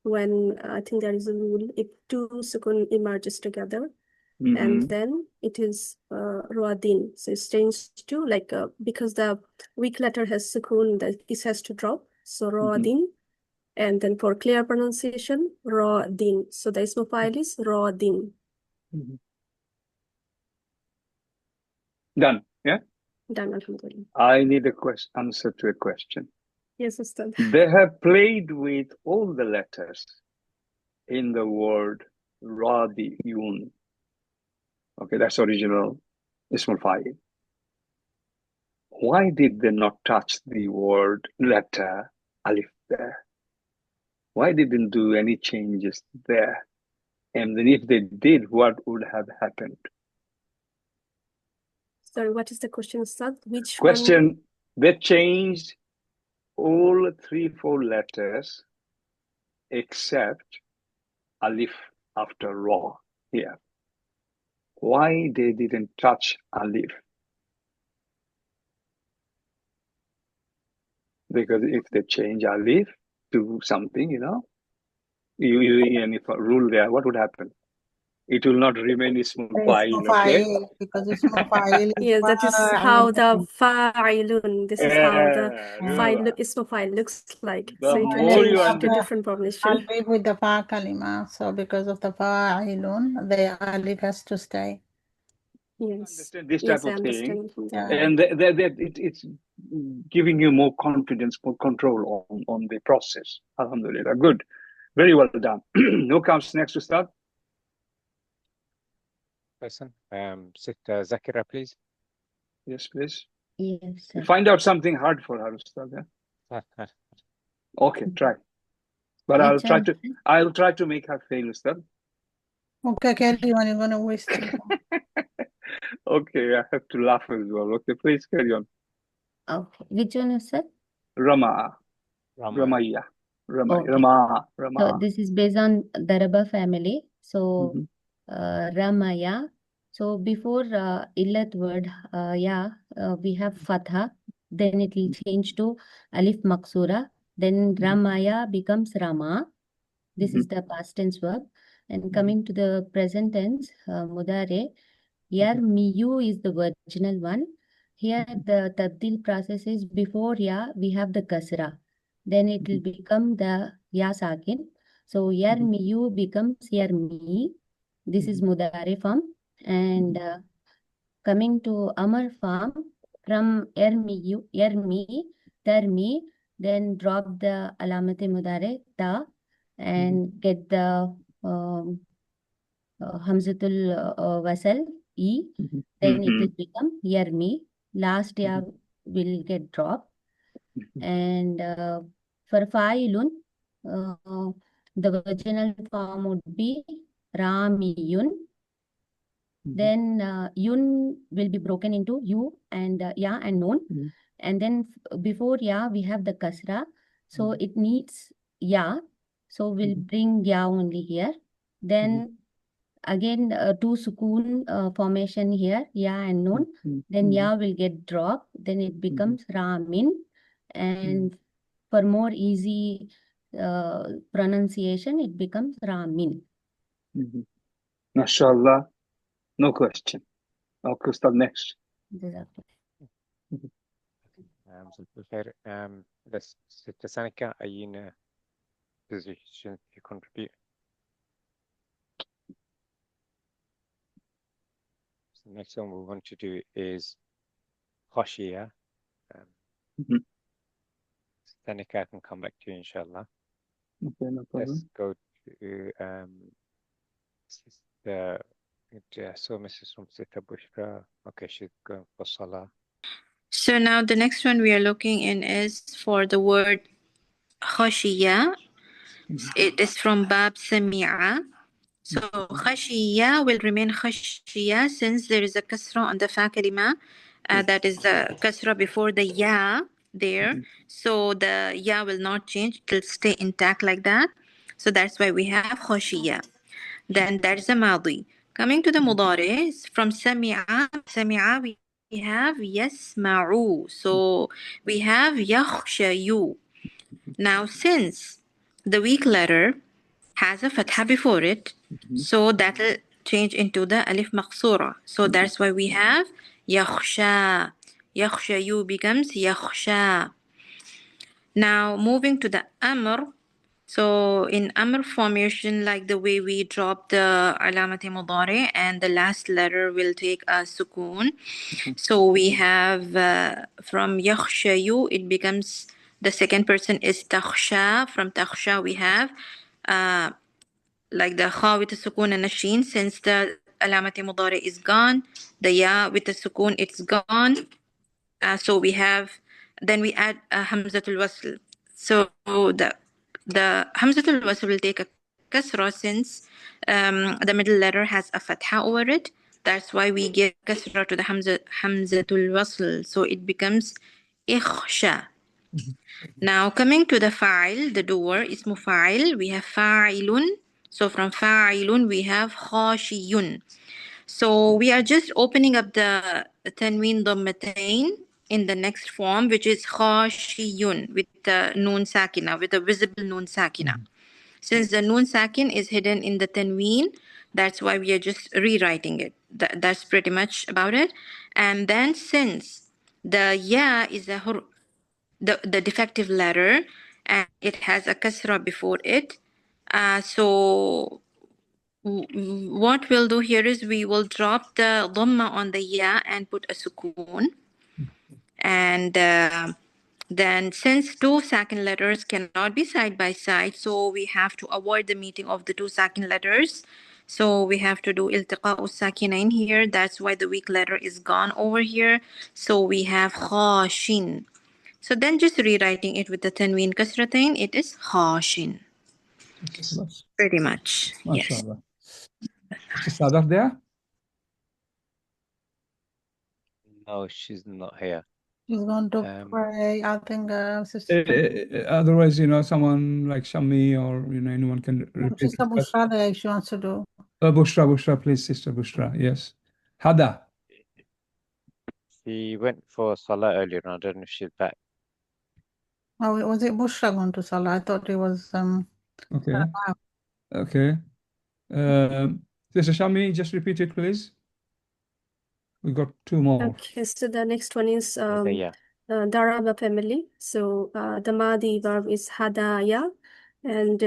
When I think there is a rule, if two Sukun emerges together, and then it is Ruadin. So it's changed to like, because the weak letter has Sukun, this has to drop. So Ruadin. And then for clear pronunciation, Ruadin. So the ism file is Ruadin. Done, yeah? Done, alhamdulillah. I need a answer to a question. Yes, Ustad. They have played with all the letters in the word Radiyun. Okay, that's original Ismul Fa'il. Why did they not touch the word letter Alif there? Why didn't do any changes there? And then if they did, what would have happened? Sorry, what is the question, Ustad? Which question? one? They changed all 3-4 letters except Alif after Ra here. Why they didn't touch Alif? Because if they change Alif to something, you know, any rule there, what would happen? It will not remain Ismul Fa'il, okay? Because Ismul Fa'il is yes, that is how the Fa'ilun, this is how the Ismul Fa'il looks like. The so it will change to different formation. Alif with the Fa kalima. So because of the Fa'ilun, the Alif has to stay. Yes. Understand this type of thing. Yeah. And it's giving you more confidence, more control on the process. Alhamdulillah. Good. Very well done. Who comes next to start? Person. Sister Zakira, please. Yes, please. Yes, sir. Find out something hard for her, Ustad. Yeah? Okay, try. But Which one, sir? I'll try to make her fail, Ustad. Okay, carry on. You're gonna waste your time. Okay, I have to laugh as well. Okay, please carry on. Okay. Which one is sir? Rama. Rama. Ramaya. Rama. Okay. Rama. So Rama. this is based on Daraba family. So Mhm. Ramaya. So before illat word we have fatha. Then it will change to alif maksura. Then Ramaya becomes Rama. This is the past tense verb. And coming to the present tense, mudare. Yarmiyu is the original one. Here the tabdil process is before ya we have the kasra. Then it will become the ya sakin. So yarmiyu becomes yarmi. This is mudare form. And coming to amar form, from yarmi, tarmi, then drop the alamate mudare ta and get the hamzatul wasal e. Then it will become yarmi. Last ya will get dropped. And for fa'ilun, the original form would be ramiyun. Then yun will be broken into you and ya and nun. And then before ya, we have the kasra. So it needs ya. So we'll bring ya only here. Then again, two sukoon formation here, ya and nun. Then ya will get dropped. Then it becomes ramin. And for more easy pronunciation, it becomes ramin. MashaAllah. No question. Okay, Ustad, next. Let's Sister Sanika, are you in a position to contribute? So the next one we want to do is Khashia. Sanika, I can come back to you, inshallah. Okay, no problem. Let's go to Sister. So Mrs. Sister Bushra. Okay, she's going for Salah. So now the next one we are looking in is for the word khashiya. It is from Bab Sami'a. So khashiya will remain khashiya since there is a kasra on the fa kalima. That is the kasra before the ya there. So the ya will not change. It will stay intact like that. So that's why we have khashiya. Then that is a madi. Coming to the mudari, from sami'a we have yasma'u. So we have yakhshayu. Now since the weak letter has a fatha before it, so that will change into the alif maqsura. So that's why we have yakhsha. Yakhshayu becomes yakhsha. Now moving to the amr. So in amr formation, like the way we drop the alamati mudari and the last letter will take a sukoon. So we have from yakhshayu, it becomes the second person is takhsha. From takhsha we have like the kha with the sukoon and the sheen. Since the alamati mudari is gone, the ya with the sukoon it's gone. So we have, then we add hamzatul wasl. So the hamzatul wasl will take a kasra since the middle letter has a fatha over it. That's why we give kasra to the hamzatul wasl. So it becomes ikhsha. Now coming to the fa'il, the doer, ismu fa'il, we have fa'ilun. So from fa'ilun we have khashiyun. So we are just opening up the tanween dhammatain in the next form, which is khashiyun with the noon sakina, with a visible noon sakina. Since the noon sakin is hidden in the tanween, that's why we are just rewriting it. That's pretty much about it. And then since the ya is the defective letter and it has a kasra before it, so what we'll do here is we will drop the dhamma on the ya and put a sukoon. And then since two second letters cannot be side by side, so we have to avoid the meeting of the two second letters. So we have to do iltiqa sakinain here. That's why the weak letter is gone over here. So we have khashin. So then just rewriting it with the tanween kasratain, it is khashin. Pretty much, yes. MashaAllah. Is Sadat there? No, she's not here. She's going to pray. I think Sister Otherwise, someone like Shami or anyone can repeat. Sister Bushra there if she wants to do. Bushra, please, Sister Bushra. Yes. Hada. She went for Salah earlier on. I don't know if she's back. Oh, was it Bushra going to Salah? I thought it was Okay. Okay. Sister Shami, just repeat it, please. We got two more. Okay, so the next one is Yeah. Daraba family. So the Madi verb is hadaya, and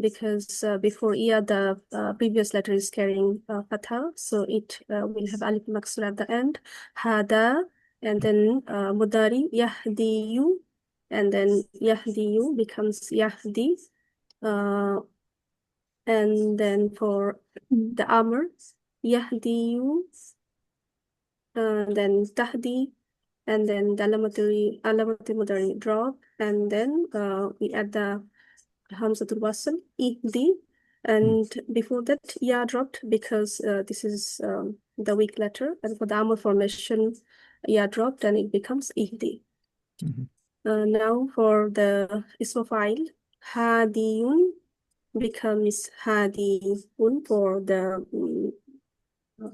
because before iya the previous letter is carrying fatha, so it will have alif maksur at the end. Hada, and then mudari yahdiyu, and then yahdiyu becomes yahdi, and then for the amr yahdiyu. Then tahdi, and then the alamati mudari drop, and then we add the hamzatul wasl ihdi, and before that ya dropped because this is the weak letter, and for the amr formation ya dropped and it becomes ihdi. Now for the ism fa'il hadiyun becomes hadiyun for the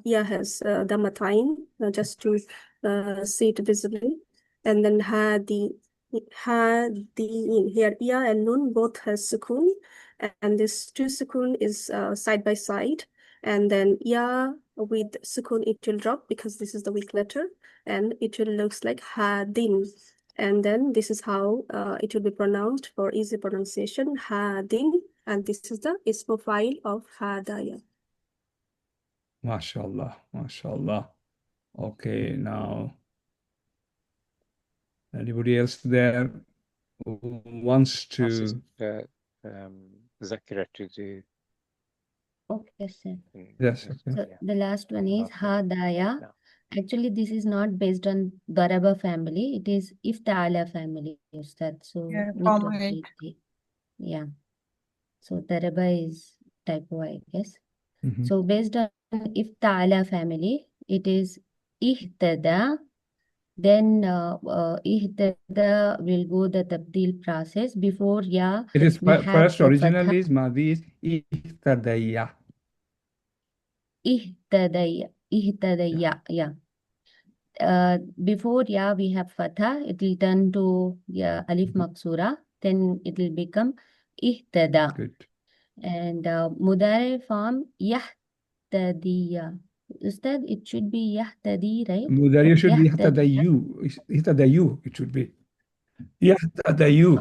has damatain just to see it visibly, and then hadi here ya and nun both has sukun, and this two sukun is side by side, and then ya with sukun it will drop because this is the weak letter, and it will looks like hadin, and then this is how it will be pronounced for easy pronunciation hadin, and this is the ism fa'il of hadaya. MashaAllah. Okay, now anybody else there who wants to Zakira to do? Okay, sir. Yes, okay. So the last one is hadaya. Actually, this is not based on Daraba family. It is Ifta'ala family, Ustad. So Yeah, need to form update the, yeah. So Daraba is typo, I guess. So based on Ifta'ala family, it is ihtada. Then ihtada will go the tabdil process. Before ya, It is we have first the original fatha. is Madi is ihtadaya. Ihtadaya, yeah. Before ya, we have fatha. It will turn to alif maksura. Then it will become ihtada. Good. And mudare form yahtadiya. Ustad, it should be yahtadi, right? Mudari should be Yahtadiya. ihtadayu. It should be yahtadayu.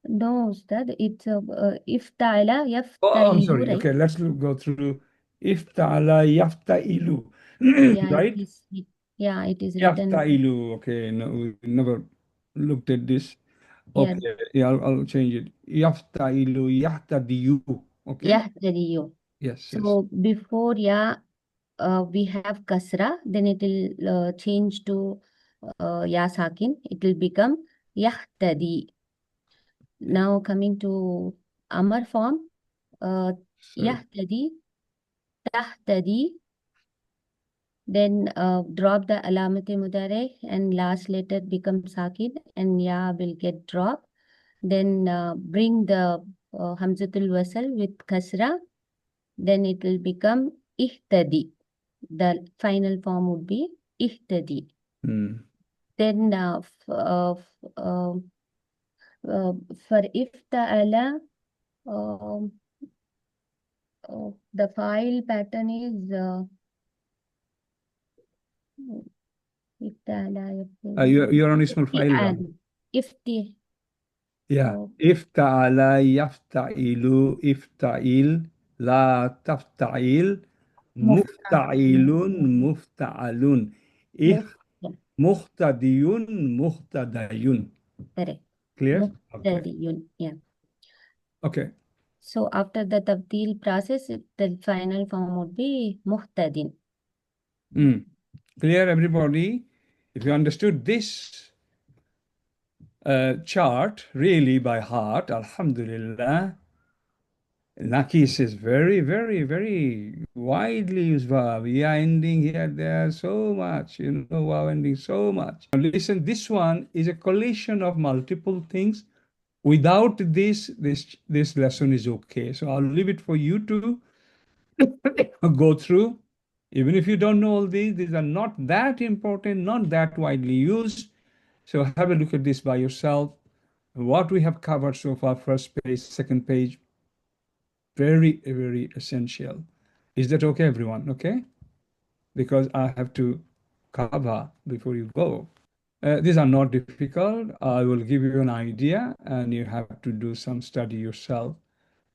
No, Ustad, it's ifta'ala Oh, I'm yafta'ilu, sorry. right? Okay, let's go through ifta'ala yafta'ilu. Yeah, Right? it is written. Yafta'ilu. Okay, no, we never looked at this. Yeah. Okay, yeah, I'll change it. Yafta'ilu yahtadiyu. Okay. Yahtadiyu. Yes. So before we have kasra, then it will change to ya sakin. It will become yahtadi. Now coming to amar form, yahtadi, tahtadi. Then drop the alamati mudare and last letter becomes sakin and ya will get dropped. Then bring the hamzatul wasal with kasra. Then it will become ihtadi. The final form would be ihtadi. Then for ifta'ala, the file pattern is ifta'ala. You're on Ismail file. Ifti. Yeah. Ifta'ala yafta'ilu ifta'il la tafta'il mufta'ilun mufta'alun Muhtadiyun, muhtadayun. Correct. Clear? Okay. Muhtadiyun. Yeah. Okay. So after the tabdil process, the final form would be muhtadin. Clear, everybody? If you understood this chart really by heart, alhamdulillah, Nakis is very, very, very widely used verb. Yeah, ending here, there, so much. You know, wow, ending so much. Now listen, this one is a collation of multiple things. Without this lesson is okay. So I'll leave it for you to go through. Even if you don't know all these are not that important, not that widely used. So have a look at this by yourself. What we have covered so far, first page, second page, very, very essential. Is that okay, everyone? Okay? Because I have to cover before you go. These are not difficult. I will give you an idea and you have to do some study yourself.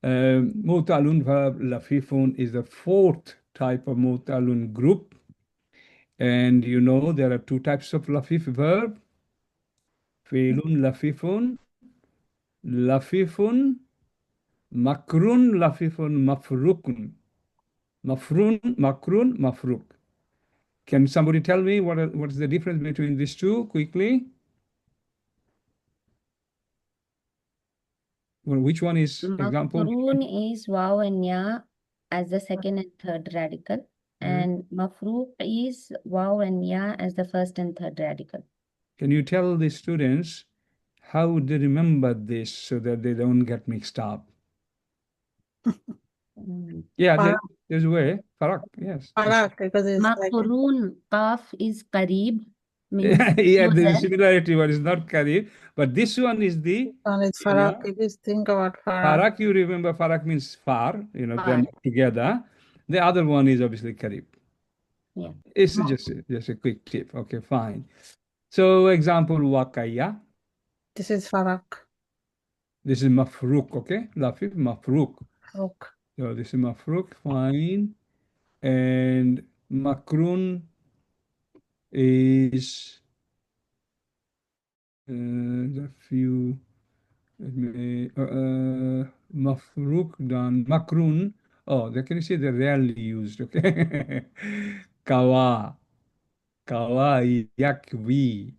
Mutalun verb lafifun is the fourth type of mutalun group. And you know there are two types of lafif verb. Fi'lun lafifun, lafifun, makrun lafifun, mafrukun. Makrun, mafruk. Can somebody tell me what is the difference between these two quickly? Well, which one is example? Makrun is waw and ya as the second and third radical. And mafruq is waw and ya as the first and third radical. Can you tell the students how would they remember this so that they don't get mixed up? Yeah, there's a way. Farak, yes. Farak, because it's like Makrun, qaf is qarib, means yeah, there's a closer. similarity, but it's not Karib. But this one is the, and it's you know, Farak. If you think about Farak, Farak, you remember Farak means far, you know, they're Far. not together. The other one is obviously Karib. Yeah. It's just a quick tip. Okay, fine. So example, Wakaya. this is Farak. This is Mafruk, okay? Lafif, Mafruk. Farak. So this is Mafruk, fine. And Makrun is the few, Mafruk dan Makrun. Oh, they can you see they're rarely used, okay? Kawa. Kawa, yakwi.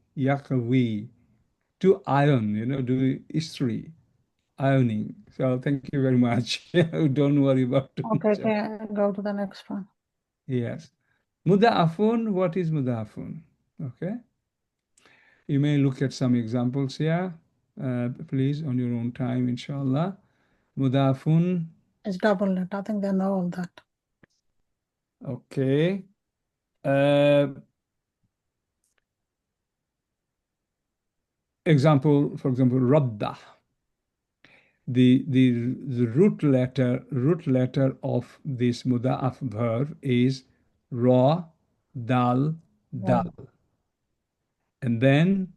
To iron, you know, do history, ironing. So thank you very much. Don't worry about it. Okay, go to the next one. Yes. Muda'afun, what is muda'afun? Okay. You may look at some examples here, please, on your own time, inshallah. Muda'afun. It's double it. I think they know all that. Okay. Example, for example, radda. The root letter of this muda'af verb is ra, dal, dal. And then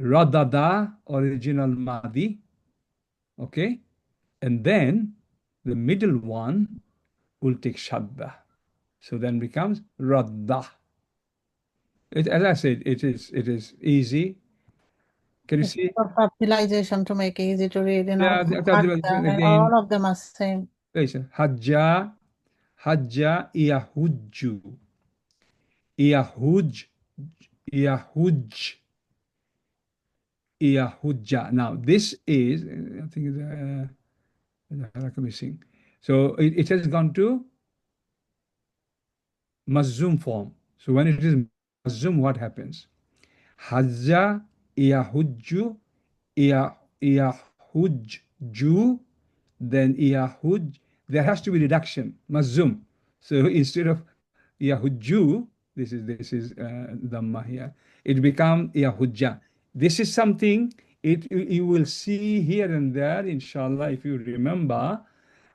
radada, original madi. Okay. And then the middle one will take shadda. So then becomes radda. As I said, it is easy. Can you see? Capitalization to make it easy to read. You know, Yeah, again. all of them are same. Hajja, hajja, yahujju. Yahuj, yahuj, yahujja. Now, this is, I think, it's missing. So it has gone to mazum form. So when it is mazum, what happens? Hajja, yahujju, yahujju, then yahuj. There has to be reduction, mazum. So instead of yahujju, this is dhamma here. It becomes yahujja. This is something you will see here and there, inshallah, if you remember,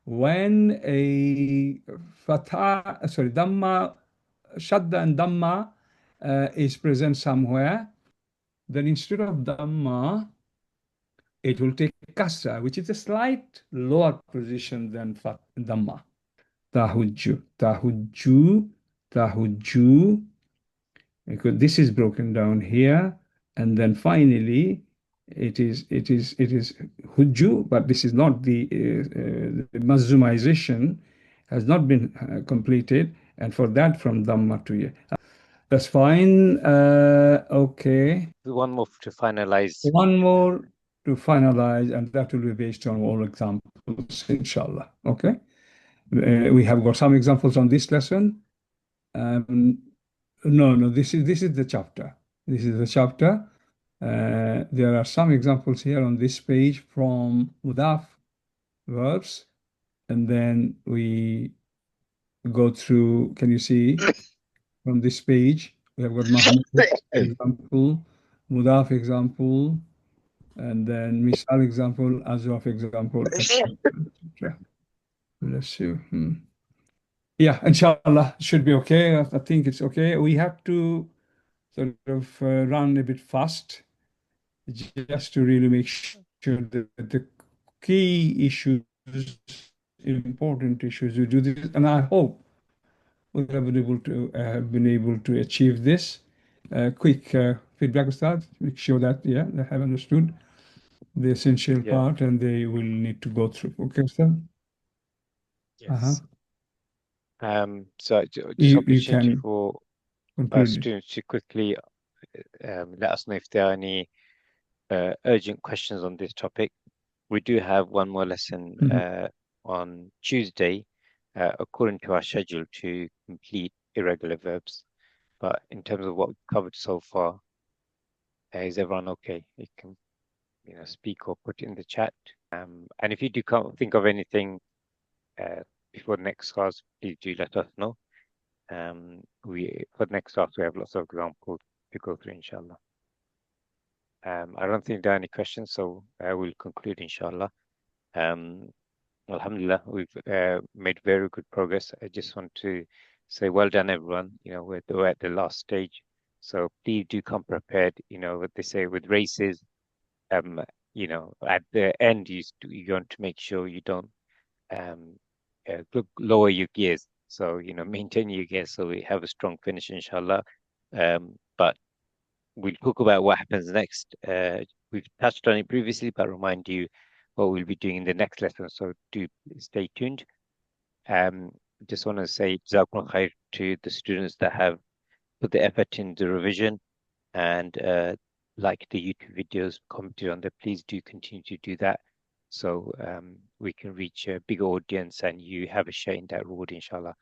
when a dhamma, shadda and dhamma is present somewhere, then instead of dhamma, it will take kasra, which is a slight lower position than dhamma. Tahujju, tahujju, tahujju, because this is broken down here, and then finally it is hujju, but this is not the mazumization has not been completed, and for that from dhamma to ya. That's fine. Okay. One more to finalize. One more to finalize, and that will be based on all examples, inshallah. Okay. We have got some examples on this lesson. No, this is the chapter. This is the chapter. There are some examples here on this page from mudaf verbs, and then we go through. Can you see from this page? We have got Mahmud example, mudaf example, and then misal example, azraf example, etc. Let's see. Yeah, inshallah, should be okay. I think it's okay. We have to sort of run a bit fast just to really make sure that the key issues, important issues, we do this. And I hope we have been able to achieve this. Quick feedback, Ustad, make sure that, they have understood the essential part and they will need to go through. Okay, Ustad? Yes. So just You opportunity can for our conclude. students to quickly let us know if there are any urgent questions on this topic. We do have one more lesson on Tuesday, according to our schedule, to complete irregular verbs. But in terms of what we've covered so far, is everyone okay? You can, speak or put in the chat. And if you do think of anything before the next class, please do let us know. For the next class, we have lots of examples to go through, inshallah. I don't think there are any questions, so we'll conclude, inshallah. Alhamdulillah, we've made very good progress. I just want to say well done, everyone. We're at the last stage, so please do come prepared. What they say with races, at the end, you're going to make sure you don't lower your gears. So, maintain your gears so we have a strong finish, inshallah. But we'll talk about what happens next. We've touched on it previously, but remind you what we'll be doing in the next lesson. So do stay tuned. Just want to say Jazakumullah khair to the students that have put the effort in the revision and like the YouTube videos, commented on them. Please do continue to do that so we can reach a bigger audience and you have a share in that reward, inshallah.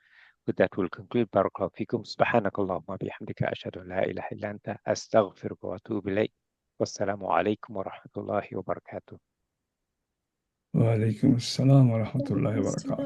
With that, we'll conclude. Barakallahu fikum. Subhanakallahumma bihamdika ashhadu an la ilaha illa anta astaghfiruka wa atubu ilayk. Wassalamu alaikum wa rahmatullahi wa barakatuh. Wa alaikum assalam wa rahmatullahi wa barakatuh.